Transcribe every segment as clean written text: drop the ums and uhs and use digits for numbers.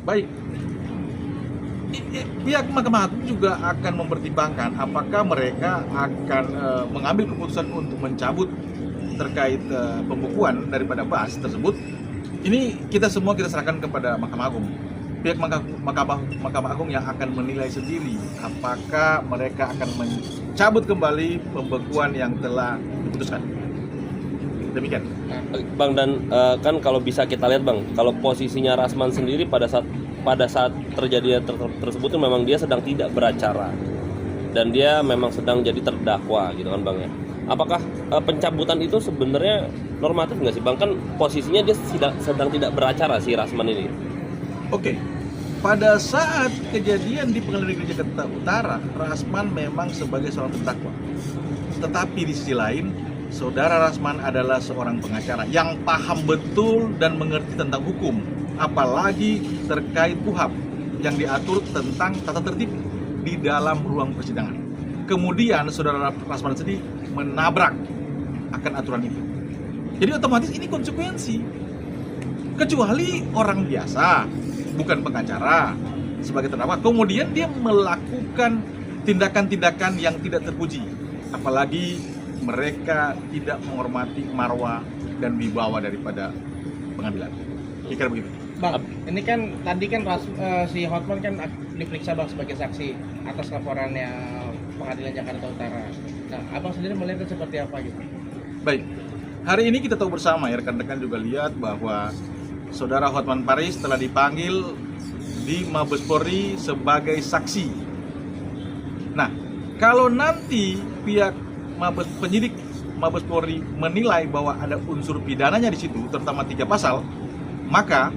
Baik, pihak Mahkamah Agung juga akan mempertimbangkan apakah mereka akan mengambil keputusan untuk mencabut terkait pembukuan daripada Bas tersebut. Ini kita serahkan kepada Mahkamah Agung. Pihak Mahkamah Agung yang akan menilai sendiri apakah mereka akan mencabut kembali pembekuan yang telah diputuskan. Demikian. Bang, dan kan kalau bisa kita lihat Bang, kalau posisinya Rasman sendiri pada saat terjadi tersebut itu memang dia sedang tidak beracara dan dia memang sedang jadi terdakwa gitu kan Bang ya. Apakah pencabutan itu sebenarnya normatif nggak sih Bang? Kan posisinya dia sedang tidak beracara si Rasman ini. Oke, pada saat kejadian di Pengadilan Negeri Jakarta Utara, Rasman memang sebagai seorang terdakwa. Tetapi di sisi lain, Saudara Rasman adalah seorang pengacara yang paham betul dan mengerti tentang hukum, apalagi terkait KUHP yang diatur tentang tata tertib di dalam ruang persidangan. Kemudian Saudara Rasman sendiri menabrak akan aturan itu. Jadi otomatis ini konsekuensi. Kecuali orang biasa, bukan pengacara, sebagai terdakwa, kemudian dia melakukan tindakan-tindakan yang tidak terpuji, apalagi mereka tidak menghormati marwah dan wibawa daripada pengadilan. Kira begitu. Bang, ini kan tadi kan si Hotman kan diperiksa Bang sebagai saksi atas laporannya Pengadilan Jakarta Utara. Nah, Abang sendiri melihat seperti apa gitu? Baik, hari ini kita tahu bersama ya, rekan-rekan juga lihat bahwa Saudara Hotman Paris telah dipanggil di Mabes Polri sebagai saksi. Nah, kalau nanti pihak penyidik Mabes Polri menilai bahwa ada unsur pidananya di situ, terutama 3 pasal, maka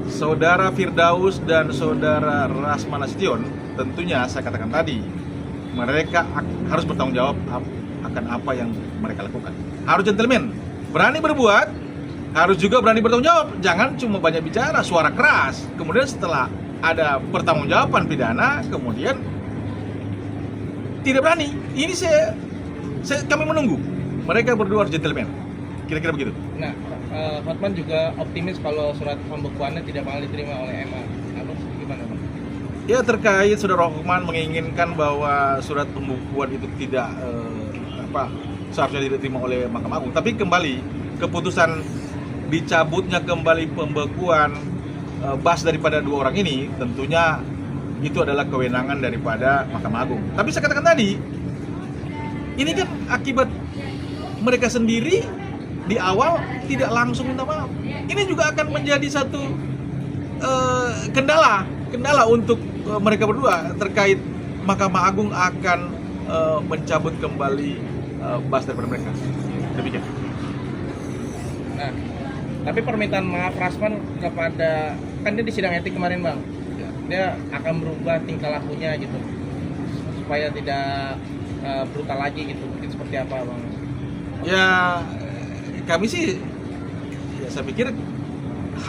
Saudara Firdaus dan Saudara Rasman Nasution, tentunya saya katakan tadi, mereka harus bertanggung jawab akan apa yang mereka lakukan. Harus gentleman, berani berbuat, harus juga berani bertanggung jawab. Jangan cuma banyak bicara, suara keras. Kemudian setelah ada pertanggungjawaban pidana, kemudian tidak berani. Ini kami menunggu. Mereka berdua harus gentleman. Kira-kira begitu. Nah, Hotman juga optimis kalau surat pembekuannya tidak bakal diterima oleh MA. Abang gimana Bang? Ya, terkait Saudara Hotman menginginkan bahwa surat pembukuan itu tidak seharusnya tidak diterima oleh Mahkamah Agung. Tapi kembali keputusan dicabutnya kembali pembekuan Bas daripada 2 orang ini, tentunya itu adalah kewenangan daripada Mahkamah Agung. Tapi saya katakan tadi, ini kan akibat mereka sendiri di awal tidak langsung minta maaf. Ini juga akan menjadi satu kendala untuk mereka berdua terkait Mahkamah Agung akan mencabut kembali Bas daripada mereka. Demikian. Nah, tapi permintaan maaf Rasman kepada, kan dia di sidang etik kemarin Bang, dia akan berubah tingkah lakunya gitu supaya tidak brutal lagi gitu. Mungkin seperti apa Bang? Ya, kami sih saya pikir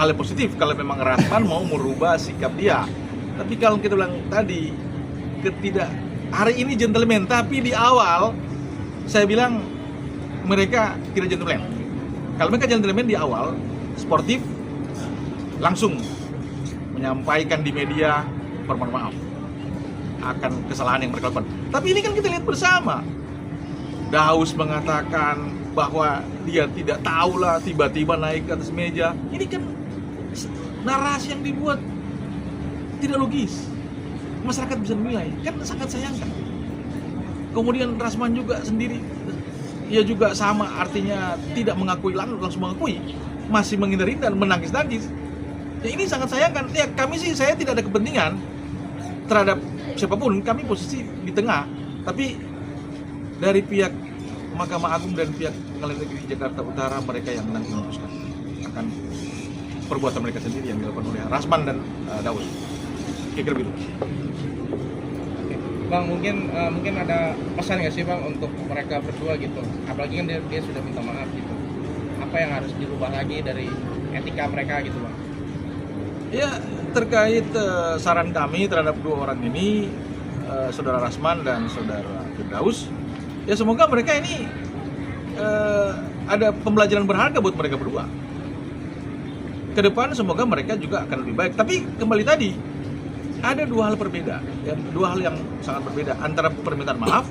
hal yang positif kalau memang Rasman mau merubah sikap dia. Tapi kalau kita bilang tadi hari ini gentleman, tapi di awal saya bilang mereka tidak gentleman. Kalau mereka gentleman di awal, sportif, langsung menyampaikan di media permohonan maaf akan kesalahan yang mereka lakukan. Tapi ini kan kita lihat bersama. Daus mengatakan bahwa dia tidak tahu lah, tiba-tiba naik ke atas meja. Ini kan narasi yang dibuat tidak logis. Masyarakat bisa menilai, kan sangat sayangkan. Kemudian Rasman juga sendiri, ia juga sama, artinya tidak mengakui, langsung mengakui, masih menghindari dan menangis-nangis. Ya, ini sangat sayangkan. Ya, saya tidak ada kepentingan terhadap siapapun, kami posisi di tengah. Tapi dari pihak Mahkamah Agung dan pihak Pengadilan Negeri Jakarta Utara, mereka yang nanti memutuskan akan perbuatan mereka sendiri yang dilakukan oleh Rasman dan Daus. Kira-kira begitu. Bang, mungkin ada pesan nggak sih Bang untuk mereka berdua gitu, apalagi kan dia sudah minta maaf gitu, apa yang harus dirubah lagi dari etika mereka gitu Bang? Ya, terkait saran kami terhadap 2 orang ini, Saudara Rasman dan Saudara Firdaus, ya semoga mereka ini ada pembelajaran berharga buat mereka berdua. ke depan semoga mereka juga akan lebih baik. Tapi kembali tadi, ada dua hal berbeda, ya, dua hal yang sangat berbeda antara permintaan maaf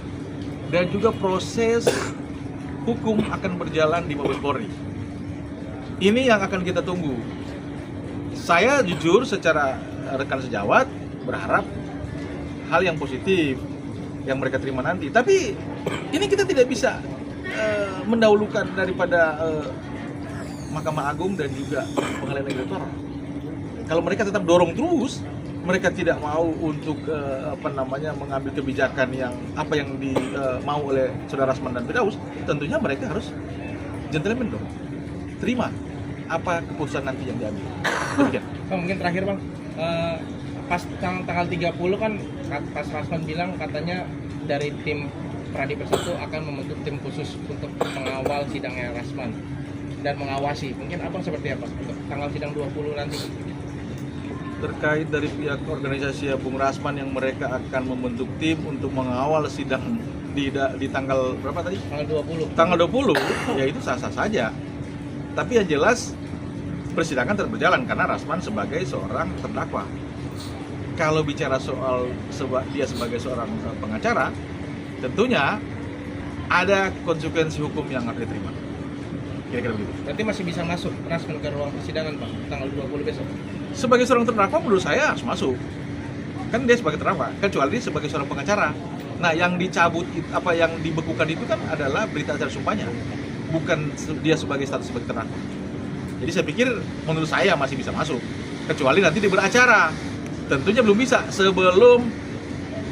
dan juga proses hukum akan berjalan di Mabes Polri. Ini yang akan kita tunggu. Saya jujur secara rekan sejawat berharap hal yang positif yang mereka terima nanti. Tapi ini kita tidak bisa mendahulukan daripada Mahkamah Agung dan juga Pengadilan Negeri Utara. Kalau mereka tetap dorong terus, mereka tidak mau untuk mengambil kebijakan yang apa yang mau oleh Saudara Rasman dan Firdaus, tentunya mereka harus gentleman dong. Terima apa keputusan nanti yang diambil. Demikian. Bang, mungkin terakhir Bang, pas tanggal 30 kan pas Rasman bilang katanya dari tim Pradi Persatu akan membentuk tim khusus untuk mengawal sidangnya Rasman dan mengawasi. Mungkin Abang seperti apa untuk tanggal sidang 20 nanti? Terkait dari pihak organisasi Bung Rasman yang mereka akan membentuk tim untuk mengawal sidang di tanggal berapa tadi? Tanggal 20. Tanggal 20, ya itu sah-sah saja. Tapi yang jelas persidangan tetap berjalan karena Rasman sebagai seorang terdakwa. Kalau bicara soal dia sebagai seorang pengacara, tentunya ada konsekuensi hukum yang harus diterima. Kira-kira begitu. Berarti masih bisa masuk Rasman ke ruang persidangan Bang tanggal 20 besok? Sebagai seorang terdakwa menurut saya harus masuk. Kan dia sebagai terdakwa, kecuali dia sebagai seorang pengacara. Nah, yang dicabut apa yang dibekukan itu kan adalah berita acara sumpahnya, bukan dia sebagai status sebagai terdakwa. Jadi saya pikir menurut saya masih bisa masuk, kecuali nanti dia beracara. Tentunya belum bisa sebelum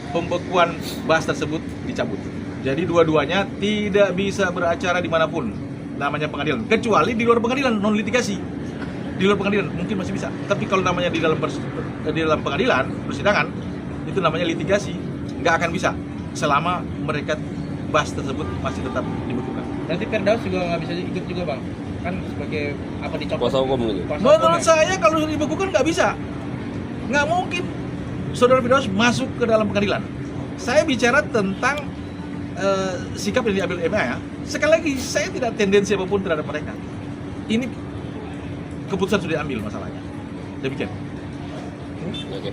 pembekuan bahas tersebut dicabut. Jadi dua-duanya tidak bisa beracara dimanapun, namanya pengadilan, kecuali di luar pengadilan, non litigasi. Di luar pengadilan mungkin masih bisa, tapi kalau namanya di dalam pengadilan persidangan itu namanya litigasi, nggak akan bisa selama mereka bahas tersebut masih tetap dibekukan. Berarti Firdaus juga nggak bisa ikut juga Bang? Kan sebagai apa dicopot? Kuasa hukum gitu. Menurut saya kalau dibekukan nggak bisa, nggak mungkin Saudara Firdaus masuk ke dalam pengadilan. Saya bicara tentang sikap yang diambil MA ya. Sekali lagi saya tidak tendensi apapun terhadap mereka. Ini keputusan sudah diambil masalahnya. Demikian. Oke.